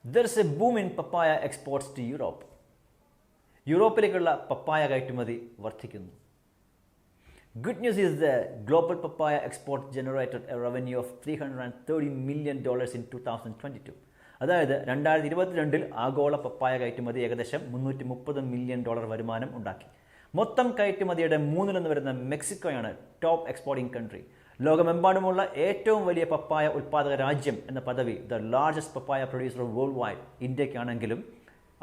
There's a boom in papaya exports to Europe. യൂറോപ്പിലേക്കുള്ള പപ്പായ കയറ്റുമതി വർദ്ധിക്കുന്നു. Good news is that global papaya export generated a revenue of $330 million in 2022. അതായത് 2022 ആഗോള പപ്പായ കയറ്റുമതി ഏകദേശം $330 million വരുമാനം ഉണ്ടാക്കി. മൊത്തം കയറ്റുമതിയുടെ 1/3 വരുന്ന മെക്സിക്കോയാണ് ടോപ്പ് എക്സ്പോർട്ടിംഗ് കൺട്രി. ലോകമെമ്പാടുമുള്ള ഏറ്റവും വലിയ പപ്പായ ഉൽപ്പാദക രാജ്യം എന്ന പദവി the largest papaya producer worldwide ഇന്ത്യക്കാണെങ്കിലും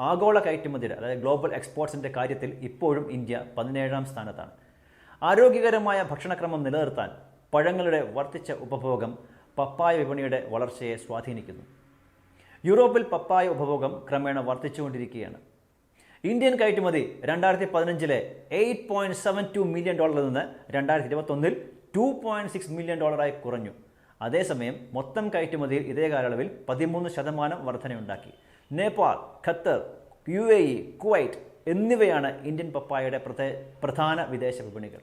ആഗോള കയറ്റുമതിയുടെ അതായത് ഗ്ലോബൽ എക്സ്പോർട്സിൻ്റെ കാര്യത്തിൽ ഇപ്പോഴും ഇന്ത്യ 17ാം സ്ഥാനത്താണ്. ആരോഗ്യകരമായ ഭക്ഷണക്രമം നിലനിർത്താൻ പഴങ്ങളുടെ വർദ്ധിച്ച ഉപഭോഗം പപ്പായ വിപണിയുടെ വളർച്ചയെ സ്വാധീനിക്കുന്നു. യൂറോപ്പിൽ പപ്പായ ഉപഭോഗം ക്രമേണ വർദ്ധിച്ചുകൊണ്ടിരിക്കുകയാണ്. ഇന്ത്യൻ കയറ്റുമതി 2015 $8.72 മില്യൺ നിന്ന് 2021 $2.6 മില്യൺ കുറഞ്ഞു. അതേസമയം മൊത്തം കയറ്റുമതിയിൽ ഇതേ കാലയളവിൽ 13% വർധനയുണ്ടാക്കി. നേപ്പാൾ, ഖത്തർ, UAE, കുവൈറ്റ് എന്നിവയാണ് ഇന്ത്യൻ പപ്പായയുടെ പ്രധാന വിദേശ വിപണികൾ.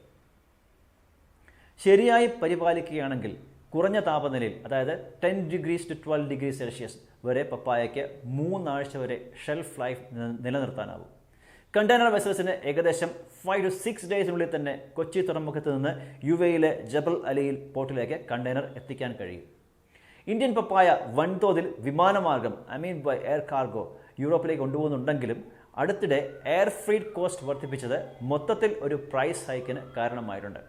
ശരിയായി പരിപാലിക്കുകയാണെങ്കിൽ കുറഞ്ഞ താപനിലയിൽ അതായത് 10 degrees to 12 degrees Celsius വരെ പപ്പായയ്ക്ക് 3 ആഴ്ച വരെ ഷെൽഫ് ലൈഫ് നിലനിർത്താനാവും. കണ്ടെയ്നർ വെസൽസിന് ഏകദേശം 5 to 6 ഡേയ്സിനുള്ളിൽ തന്നെ കൊച്ചി തുറമുഖത്ത് നിന്ന് UAEയിലെ ജബൽ അലിയിൽ പോർട്ടിലേക്ക് കണ്ടെയ്നർ എത്തിക്കാൻ കഴിയും. ഇന്ത്യൻ പപ്പായ വൻതോതിൽ വിമാനമാർഗം ബൈ എയർ കാർഗോ യൂറോപ്പിലേക്ക് കൊണ്ടുപോകുന്നുണ്ടെങ്കിലും അടുത്തിടെ എയർ ഫ്രീറ്റ് കോസ്റ്റ് വർദ്ധിപ്പിച്ചത് മൊത്തത്തിൽ ഒരു പ്രൈസ് ഹൈക്കിന് കാരണമായിട്ടുണ്ട്.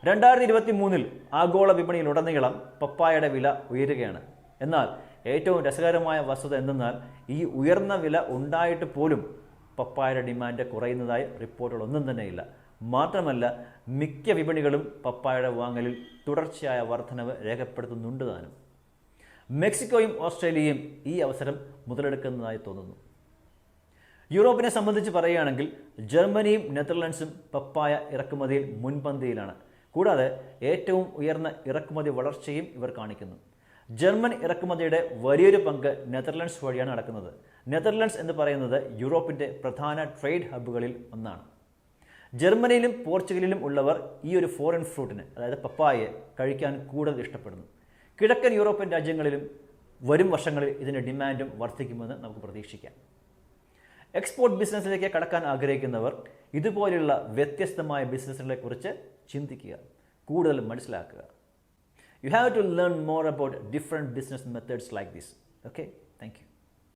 2023 ആഗോള വിപണിയിലുടനീളം പപ്പായയുടെ വില ഉയരുകയാണ്. എന്നാൽ ഏറ്റവും രസകരമായ വസ്തുത എന്തെന്നാൽ ഈ ഉയർന്ന വില ഉണ്ടായിട്ട് പോലും പപ്പായയുടെ ഡിമാൻഡ് കുറയുന്നതായി റിപ്പോർട്ടുകളൊന്നും തന്നെയില്ല. മാത്രമല്ല മിക്ക വിപണികളും പപ്പായയുടെ വാങ്ങലിൽ തുടർച്ചയായ വർധനവ് രേഖപ്പെടുത്തുന്നുണ്ട് താനും. മെക്സിക്കോയും ഓസ്ട്രേലിയയും ഈ അവസരം മുതലെടുക്കുന്നതായി തോന്നുന്നു. യൂറോപ്പിനെ സംബന്ധിച്ച് പറയുകയാണെങ്കിൽ ജർമ്മനിയും നെതർലൻഡ്സും പപ്പായ ഇറക്കുമതിയിൽ മുൻപന്തിയിലാണ്. കൂടാതെ ഏറ്റവും ഉയർന്ന ഇറക്കുമതി വളർച്ചയും ഇവർ കാണിക്കുന്നു. ജർമ്മൻ ഇറക്കുമതിയുടെ വലിയൊരു പങ്ക് നെതർലൻഡ്സ് വഴിയാണ് നടക്കുന്നത്. നെതർലൻഡ്സ് എന്ന് പറയുന്നത് യൂറോപ്പിൻ്റെ പ്രധാന ട്രേഡ് ഹബ്ബുകളിൽ ഒന്നാണ്. ജർമ്മനിയിലും പോർച്ചുഗലിലും ഉള്ളവർ ഈ ഒരു ഫോറിൻ ഫ്രൂട്ടിന് അതായത് പപ്പായയെ കഴിക്കാൻ കൂടുതൽ ഇഷ്ടപ്പെടുന്നു. കിഴക്കൻ യൂറോപ്യൻ രാജ്യങ്ങളിലും വരും വർഷങ്ങളിൽ ഇതിൻ്റെ ഡിമാൻഡും വർദ്ധിക്കുമെന്ന് നമുക്ക് പ്രതീക്ഷിക്കാം. എക്സ്പോർട്ട് ബിസിനസ്സിലേക്ക് കടക്കാൻ ആഗ്രഹിക്കുന്നവർ ഇതുപോലെയുള്ള വ്യത്യസ്തമായ ബിസിനസ്സുകളെക്കുറിച്ച് ചിന്തിക്കുക, കൂടുതൽ മനസ്സിലാക്കുക. You have to learn more about different business methods like this. Okay, thank you.